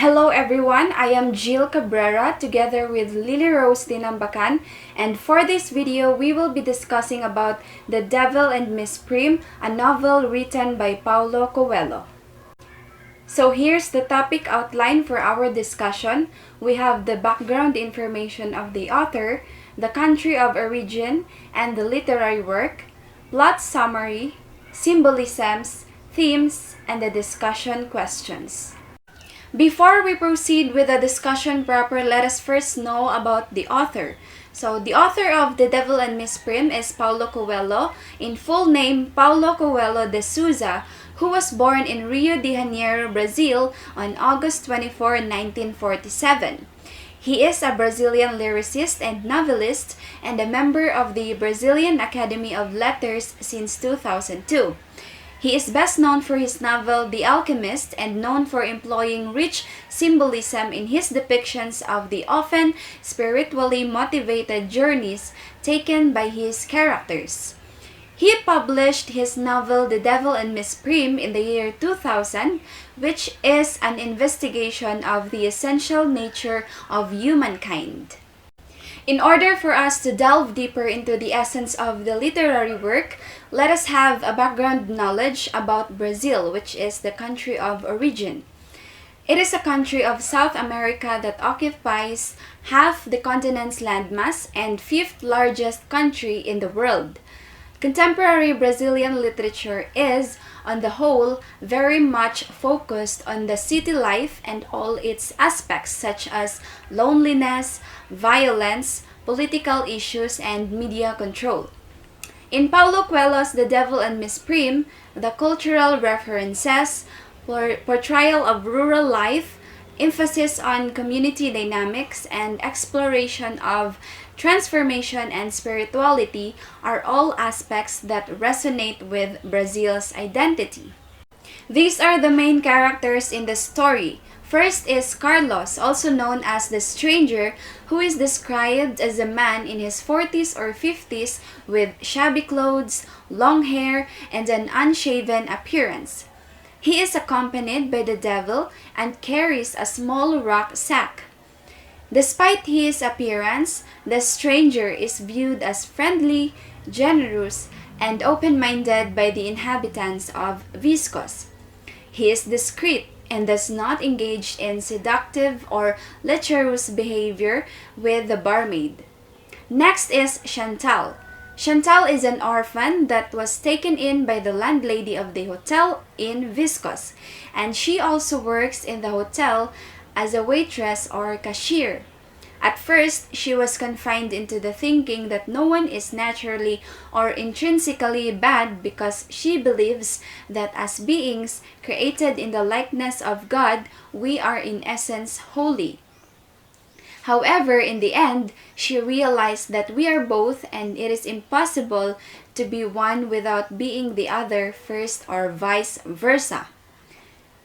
Hello everyone, I am Jill Cabrera together with Lily Rose Tinambacan, and for this video we will be discussing about The Devil and Miss Prym, a novel written by Paolo Coelho. So here's the topic outline for our discussion. We have the background information of the author, the country of origin and the literary work, plot summary, symbolisms, themes, and the discussion questions. Before we proceed with the discussion proper, let us first know about the author. So, the author of The Devil and Miss Prym is Paolo Coelho, in full name Paolo Coelho de Souza, who was born in Rio de Janeiro, Brazil on August 24, 1947. He is a Brazilian lyricist and novelist and a member of the Brazilian Academy of Letters since 2002. He is best known for his novel The Alchemist and known for employing rich symbolism in his depictions of the often spiritually motivated journeys taken by his characters. He published his novel The Devil and Miss Prym in the year 2000, which is an investigation of the essential nature of humankind. In order for us to delve deeper into the essence of the literary work, let us have a background knowledge about Brazil, which is the country of origin. It is a country of South America that occupies half the continent's landmass and fifth largest country in the world. Contemporary Brazilian literature is, on the whole, very much focused on the city life and all its aspects such as loneliness, violence, political issues, and media control. In Paulo Coelho's The Devil and Miss Prym, the cultural references, portrayal of rural life, emphasis on community dynamics, and exploration of transformation and spirituality are all aspects that resonate with Brazil's identity. These are the main characters in the story. First is Carlos, also known as the stranger, who is described as a man in his 40s or 50s with shabby clothes, long hair, and an unshaven appearance. He is accompanied by the devil and carries a small rock sack. Despite his appearance, the stranger is viewed as friendly, generous, and open-minded by the inhabitants of Viscos. He is discreet and does not engage in seductive or lecherous behavior with the barmaid. Next is Chantal. Chantal is an orphan that was taken in by the landlady of the hotel in Viscos, and she also works in the hotel as a waitress or cashier. At first, she was confined into the thinking that no one is naturally or intrinsically bad because she believes that as beings created in the likeness of God, we are in essence holy. However, in the end, she realized that we are both and it is impossible to be one without being the other first or vice versa.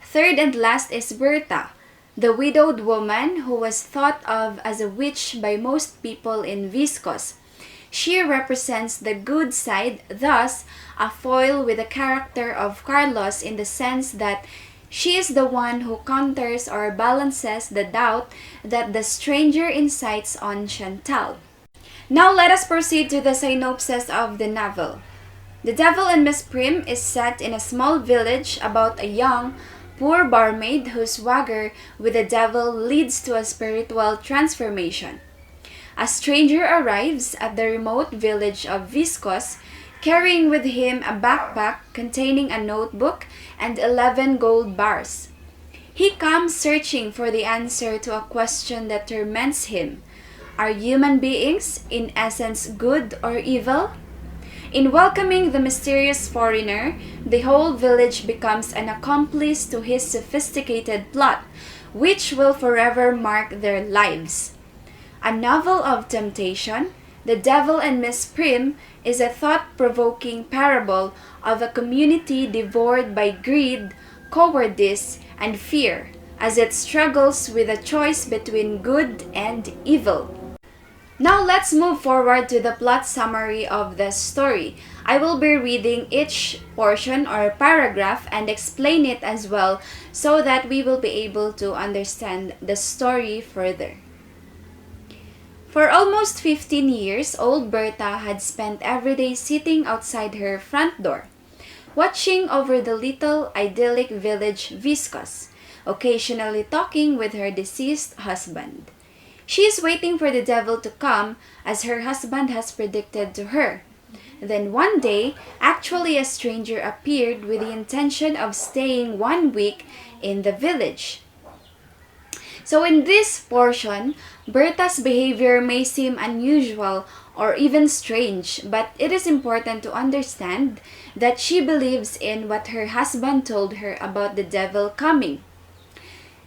Third and last is Berta, the widowed woman who was thought of as a witch by most people in Viscos. She represents the good side, thus a foil with the character of Carlos in the sense that she is the one who counters or balances the doubt that the stranger incites on Chantal. Now let us proceed to the synopsis of the novel. The Devil and Miss Prym is set in a small village about a young, poor barmaid whose swagger with the devil leads to a spiritual transformation. A stranger arrives at the remote village of Viscos, carrying with him a backpack containing a notebook and 11 gold bars. He comes searching for the answer to a question that torments him. Are human beings, in essence, good or evil? In welcoming the mysterious foreigner, the whole village becomes an accomplice to his sophisticated plot, which will forever mark their lives. A novel of temptation, The Devil and Miss Prym is a thought-provoking parable of a community devoured by greed, cowardice, and fear, as it struggles with a choice between good and evil. Now let's move forward to the plot summary of the story. I will be reading each portion or paragraph and explain it as well so that we will be able to understand the story further. For almost 15 years, old Berta had spent every day sitting outside her front door, watching over the little idyllic village Viscos, occasionally talking with her deceased husband. She is waiting for the devil to come, as her husband has predicted to her. Then one day, actually a stranger appeared with the intention of staying 1 week in the village. So in this portion, Berta's behavior may seem unusual or even strange, but it is important to understand that she believes in what her husband told her about the devil coming.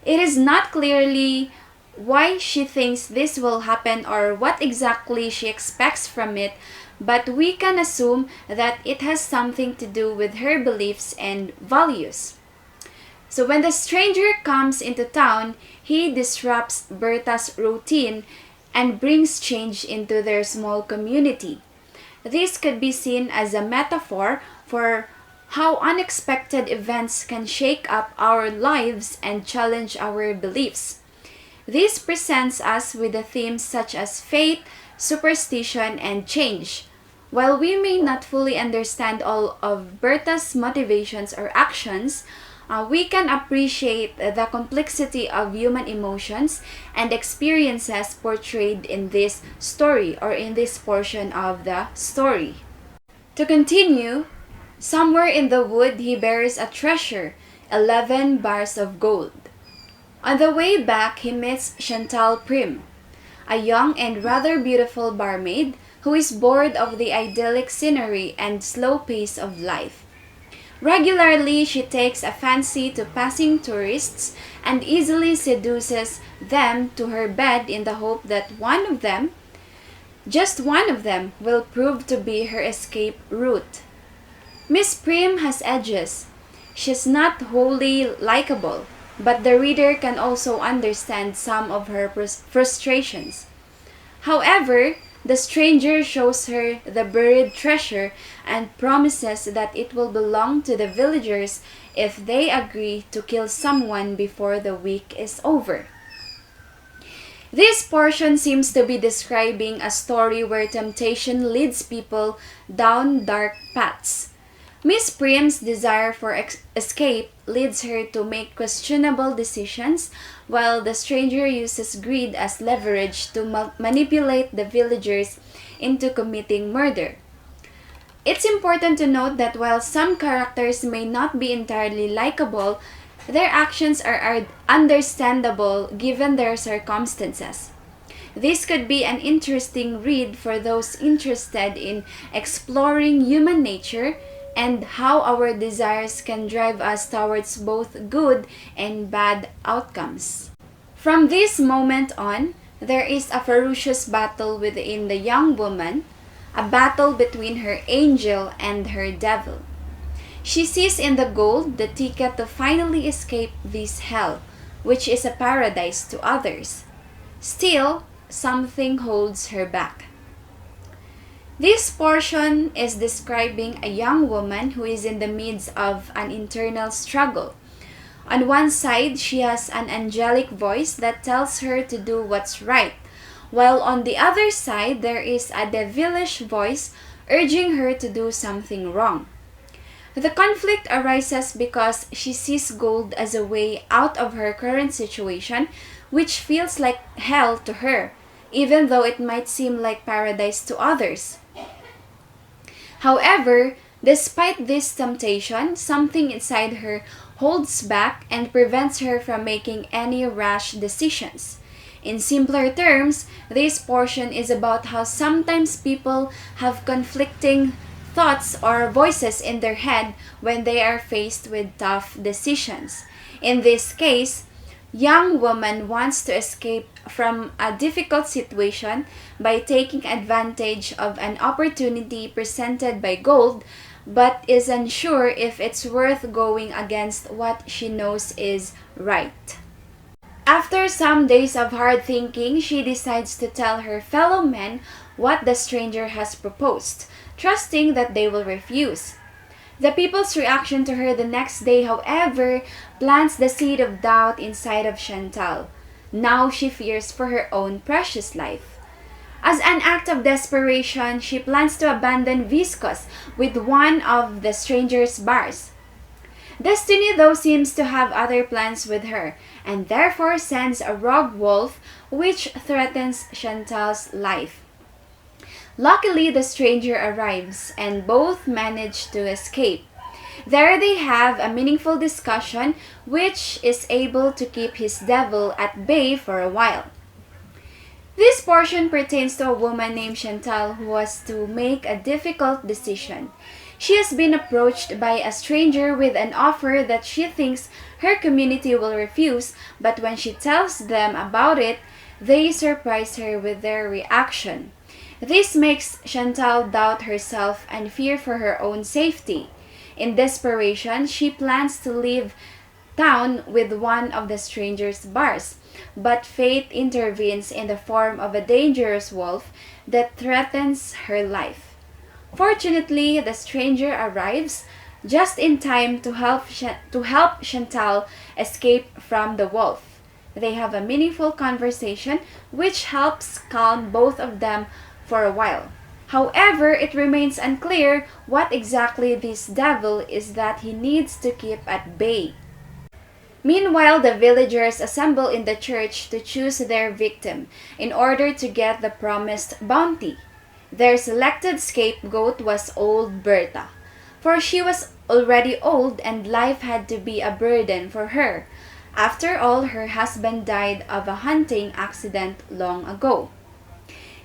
It is not clearly why she thinks this will happen or what exactly she expects from it, but we can assume that it has something to do with her beliefs and values. So when the stranger comes into town, he disrupts Berta's routine and brings change into their small community. This could be seen as a metaphor for how unexpected events can shake up our lives and challenge our beliefs. This presents us with the themes such as fate, superstition, and change. While we may not fully understand all of Berta's motivations or actions, we can appreciate the complexity of human emotions and experiences portrayed in this story or in this portion of the story. To continue, somewhere in the wood he bears a treasure, 11 bars of gold. On the way back, he meets Chantal Prym, a young and rather beautiful barmaid who is bored of the idyllic scenery and slow pace of life. Regularly, she takes a fancy to passing tourists and easily seduces them to her bed in the hope that just one of them, will prove to be her escape route. Miss Prym has edges. She's not wholly likable, but the reader can also understand some of her frustrations. However, the stranger shows her the buried treasure and promises that it will belong to the villagers if they agree to kill someone before the week is over. This portion seems to be describing a story where temptation leads people down dark paths. Miss Prim's desire for escape leads her to make questionable decisions, while the stranger uses greed as leverage to manipulate the villagers into committing murder. It's important to note that while some characters may not be entirely likable, their actions are understandable given their circumstances. This could be an interesting read for those interested in exploring human nature and how our desires can drive us towards both good and bad outcomes. From this moment on, there is a ferocious battle within the young woman, a battle between her angel and her devil. She sees in the gold the ticket to finally escape this hell, which is a paradise to others. Still, something holds her back. This portion is describing a young woman who is in the midst of an internal struggle. On one side, she has an angelic voice that tells her to do what's right, while on the other side, there is a devilish voice urging her to do something wrong. The conflict arises because she sees gold as a way out of her current situation, which feels like hell to her, even though it might seem like paradise to others. However, despite this temptation, something inside her holds back and prevents her from making any rash decisions. In simpler terms, this portion is about how sometimes people have conflicting thoughts or voices in their head when they are faced with tough decisions. In this case, young woman wants to escape from a difficult situation by taking advantage of an opportunity presented by gold, but is unsure if it's worth going against what she knows is right. After After some days of hard thinking, she decides to tell her fellow men what the stranger has proposed, trusting that they will refuse. The people's reaction to her the next day, however, plants the seed of doubt inside of Chantal. Now she fears for her own precious life. As an act of desperation, she plans to abandon Viscos with one of the stranger's bars. Destiny, though, seems to have other plans with her, and therefore sends a rogue wolf which threatens Chantal's life. Luckily, the stranger arrives, and both manage to escape. There they have a meaningful discussion which is able to keep his devil at bay for a while. This portion pertains to a woman named Chantal who has to make a difficult decision. She has been approached by a stranger with an offer that she thinks her community will refuse, but when she tells them about it, they surprise her with their reaction. This makes Chantal doubt herself and fear for her own safety. In desperation, she plans to leave town with one of the stranger's bars, but fate intervenes in the form of a dangerous wolf that threatens her life. Fortunately, the stranger arrives just in time to help Chantal escape from the wolf. They have a meaningful conversation which helps calm both of them for a while. However, it remains unclear what exactly this devil is that he needs to keep at bay. Meanwhile, the villagers assemble in the church to choose their victim in order to get the promised bounty. Their selected scapegoat was old Berta, for she was already old and life had to be a burden for her. After all, her husband died of a hunting accident long ago.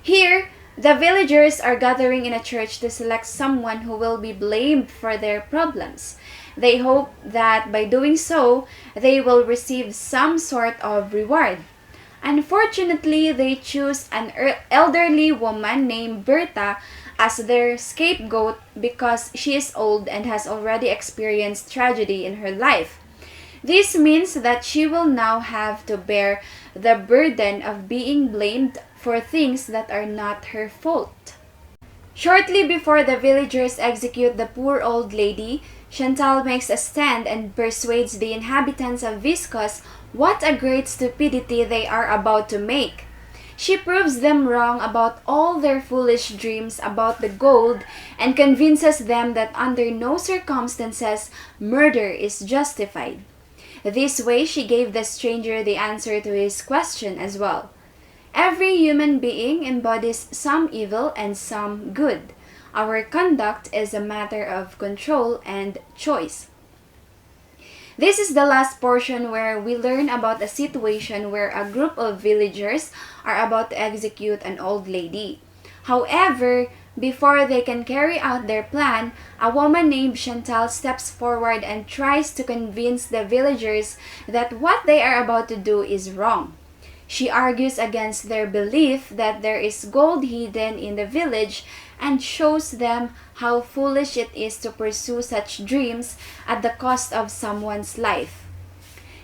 Here, the villagers are gathering in a church to select someone who will be blamed for their problems. They hope that by doing so, they will receive some sort of reward. Unfortunately, they choose an elderly woman named Berta as their scapegoat because she is old and has already experienced tragedy in her life. This means that she will now have to bear the burden of being blamed for things that are not her fault. Shortly before the villagers execute the poor old lady, Chantal makes a stand and persuades the inhabitants of Viscos what a great stupidity they are about to make. She proves them wrong about all their foolish dreams about the gold and convinces them that under no circumstances murder is justified. This way, she gave the stranger the answer to his question as well. Every human being embodies some evil and some good. Our conduct is a matter of control and choice. This is the last portion where we learn about a situation where a group of villagers are about to execute an old lady. However, before they can carry out their plan, a woman named Chantal steps forward and tries to convince the villagers that what they are about to do is wrong. She argues against their belief that there is gold hidden in the village and shows them how foolish it is to pursue such dreams at the cost of someone's life.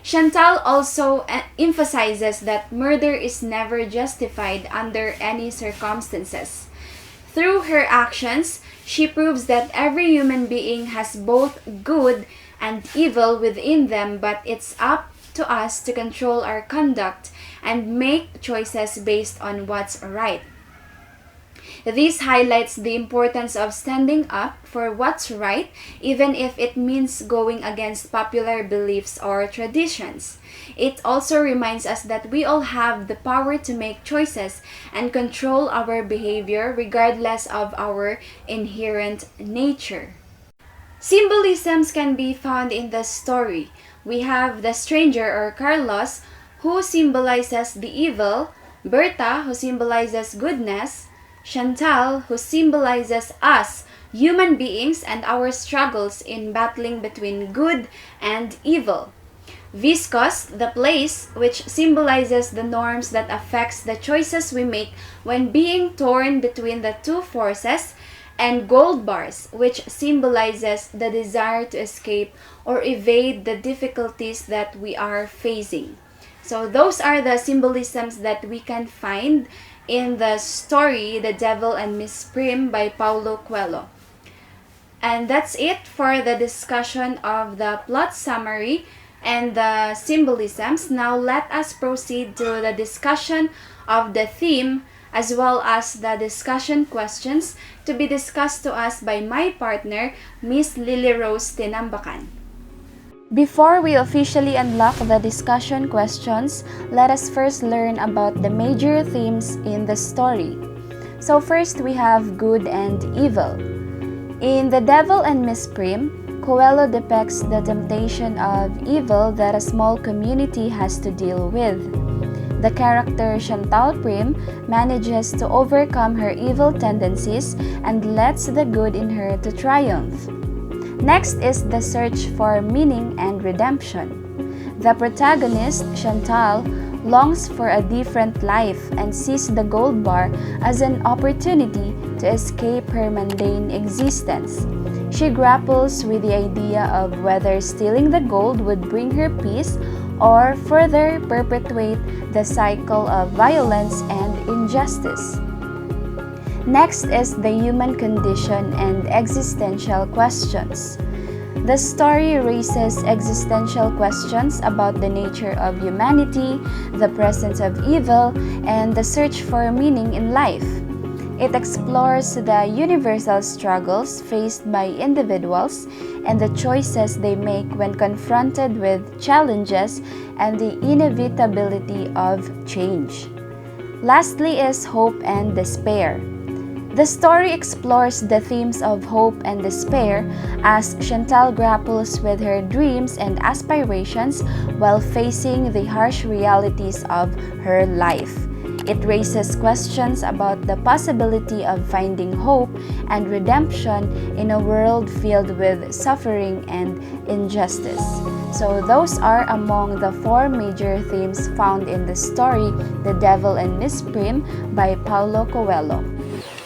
Chantal also emphasizes that murder is never justified under any circumstances. Through her actions, she proves that every human being has both good and evil within them, but it's up to us to control our conduct and make choices based on what's right. This highlights the importance of standing up for what's right, even if it means going against popular beliefs or traditions. It also reminds us that we all have the power to make choices and control our behavior regardless of our inherent nature. Symbolisms can be found in the story. We have the stranger or Carlos, who symbolizes the evil, Berta, who symbolizes goodness, Chantal, who symbolizes us, human beings, and our struggles in battling between good and evil. Viscos, the place, which symbolizes the norms that affects the choices we make when being torn between the two forces, and gold bars, which symbolizes the desire to escape or evade the difficulties that we are facing. So those are the symbolisms that we can find in the story The Devil and Miss Prym by Paolo Coelho. And that's it for the discussion of the plot summary and the symbolisms. Now let us proceed to the discussion of the theme as well as the discussion questions to be discussed to us by my partner, Miss Lily Rose Tinambacan. Before we officially unlock the discussion questions, let us first learn about the major themes in the story. So first we have good and evil. In The Devil and Miss Prym, Coelho depicts the temptation of evil that a small community has to deal with. The character Chantal Prym manages to overcome her evil tendencies and lets the good in her to triumph. Next is the search for meaning and redemption. The protagonist, Chantal, longs for a different life and sees the gold bar as an opportunity to escape her mundane existence. She grapples with the idea of whether stealing the gold would bring her peace or further perpetuate the cycle of violence and injustice. Next is the human condition and existential questions. The story raises existential questions about the nature of humanity, the presence of evil, and the search for meaning in life. It explores the universal struggles faced by individuals and the choices they make when confronted with challenges and the inevitability of change. Lastly is hope and despair. The story explores the themes of hope and despair as Chantal grapples with her dreams and aspirations while facing the harsh realities of her life. It raises questions about the possibility of finding hope and redemption in a world filled with suffering and injustice. So those are among the four major themes found in the story The Devil and Miss Prym by Paolo Coelho.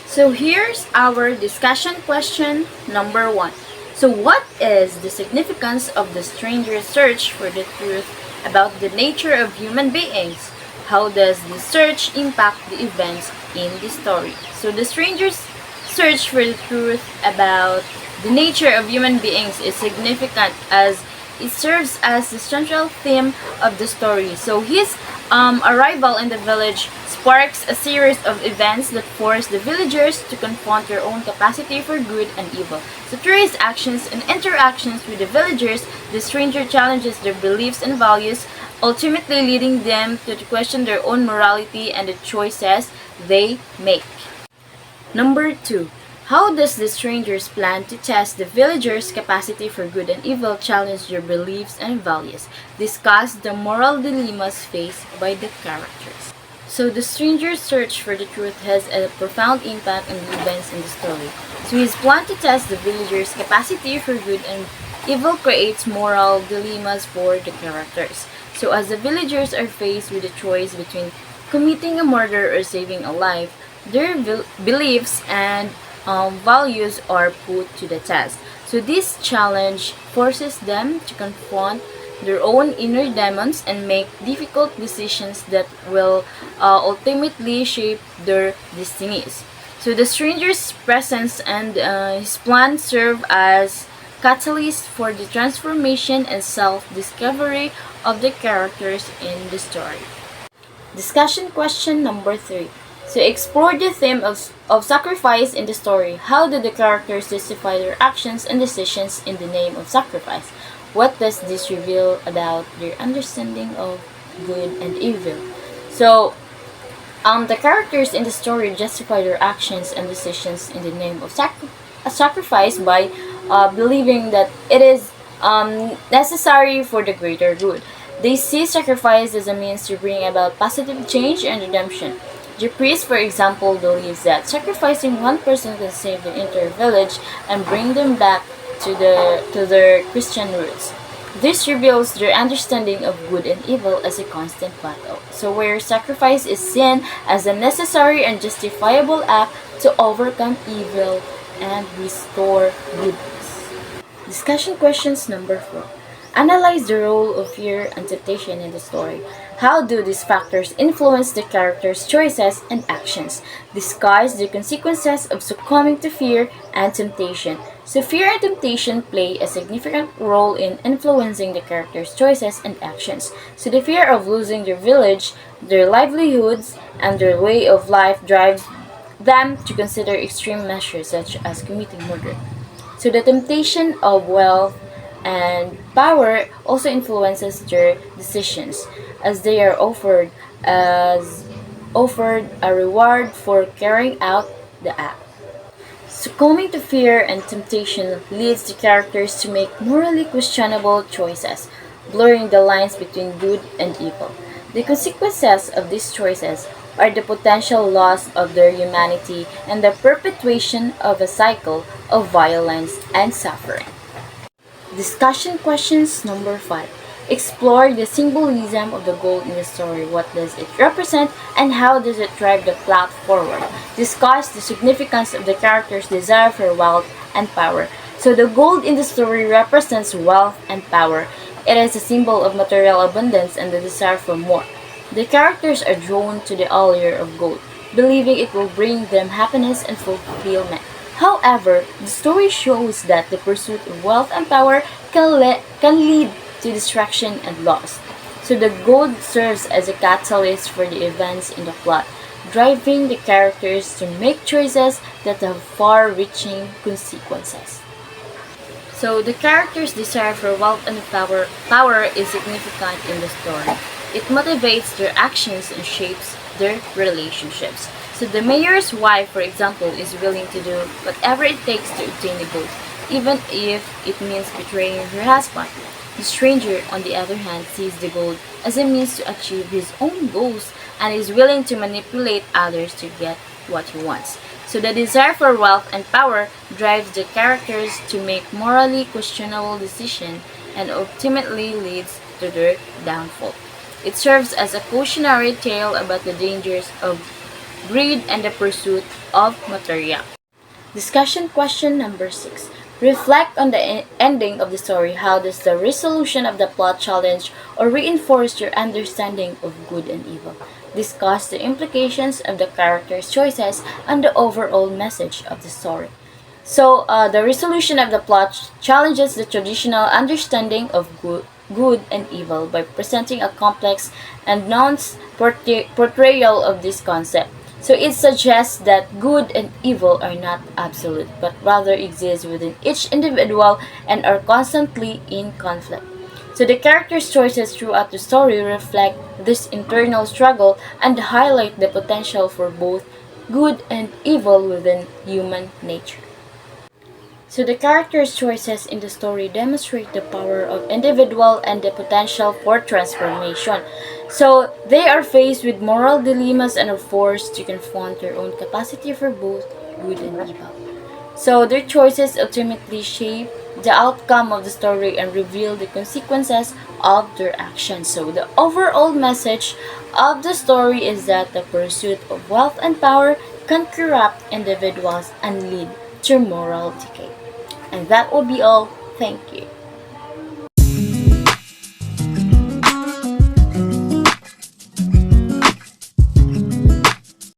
So here's our discussion question number 1. So what is the significance of the stranger's search for the truth about the nature of human beings? How does this search impact the events in the story? So the stranger's search for the truth about the nature of human beings is significant as it serves as the central theme of the story. So his arrival in the village sparks a series of events that force the villagers to confront their own capacity for good and evil. So through his actions and interactions with the villagers, the stranger challenges their beliefs and values, ultimately leading them to question their own morality and the choices they make. Number 2. How does the stranger's plan to test the villagers' capacity for good and evil challenge their beliefs and values? Discuss the moral dilemmas faced by the characters. So the stranger's search for the truth has a profound impact on the events in the story. So his plan to test the villagers' capacity for good and evil creates moral dilemmas for the characters. So as the villagers are faced with a choice between committing a murder or saving a life, their beliefs and values are put to the test. So this challenge forces them to confront their own inner demons and make difficult decisions that will ultimately shape their destinies. So the stranger's presence and his plan serve as catalysts for the transformation and self-discovery of the characters in the story. Discussion question number 3. So explore the theme of sacrifice in the story. How do the characters justify their actions and decisions in the name of sacrifice? What does this reveal about their understanding of good and evil? So, the characters in the story justify their actions and decisions in the name of sacrifice by believing that it is necessary for the greater good. They see sacrifice as a means to bring about positive change and redemption. The priest, for example, believes that sacrificing one person can save the entire village and bring them back to their Christian roots. This reveals their understanding of good and evil as a constant battle. So where sacrifice is seen as a necessary and justifiable act to overcome evil and restore goodness. Discussion questions number 4. Analyze the role of fear and temptation in the story. How do these factors influence the character's choices and actions? Discuss the consequences of succumbing to fear and temptation. So, fear and temptation play a significant role in influencing the character's choices and actions. So, the fear of losing their village, their livelihoods, and their way of life drives them to consider extreme measures such as committing murder. So the temptation of wealth and power also influences their decisions as they are offered a reward for carrying out the act. Succumbing to fear and temptation leads the characters to make morally questionable choices, blurring the lines between good and evil. The consequences of these choices are the potential loss of their humanity and the perpetuation of a cycle of violence and suffering. Discussion questions number 5. Explore the symbolism of the gold in the story. What does it represent and how does it drive the plot forward? Discuss the significance of the character's desire for wealth and power. So the gold in the story represents wealth and power. It is a symbol of material abundance and the desire for more. The characters are drawn to the allure of gold, believing it will bring them happiness and fulfillment. However, the story shows that the pursuit of wealth and power can lead to distraction and loss. So the gold serves as a catalyst for the events in the plot, driving the characters to make choices that have far-reaching consequences. So the character's desire for wealth and power is significant in the story. It motivates their actions and shapes their relationships. So the mayor's wife, for example, is willing to do whatever it takes to obtain the gold, even if it means betraying her husband. The stranger, on the other hand, sees the gold as a means to achieve his own goals and is willing to manipulate others to get what he wants. So the desire for wealth and power drives the characters to make morally questionable decisions and ultimately leads to their downfall. It serves as a cautionary tale about the dangers of greed and the pursuit of material. Discussion question number 6. Reflect on the ending of the story. How does the resolution of the plot challenge or reinforce your understanding of good and evil? Discuss the implications of the characters' choices and the overall message of the story. So, the resolution of the plot challenges the traditional understanding of good and evil by presenting a complex and nuanced portrayal of this concept. So it suggests that good and evil are not absolute, but rather exist within each individual and are constantly in conflict. So the characters' choices throughout the story reflect this internal struggle and highlight the potential for both good and evil within human nature. So the characters' choices in the story demonstrate the power of individual and the potential for transformation. So they are faced with moral dilemmas and are forced to confront their own capacity for both good and evil. So their choices ultimately shape the outcome of the story and reveal the consequences of their actions. So the overall message of the story is that the pursuit of wealth and power can corrupt individuals and lead to moral decay. And that will be all. Thank you.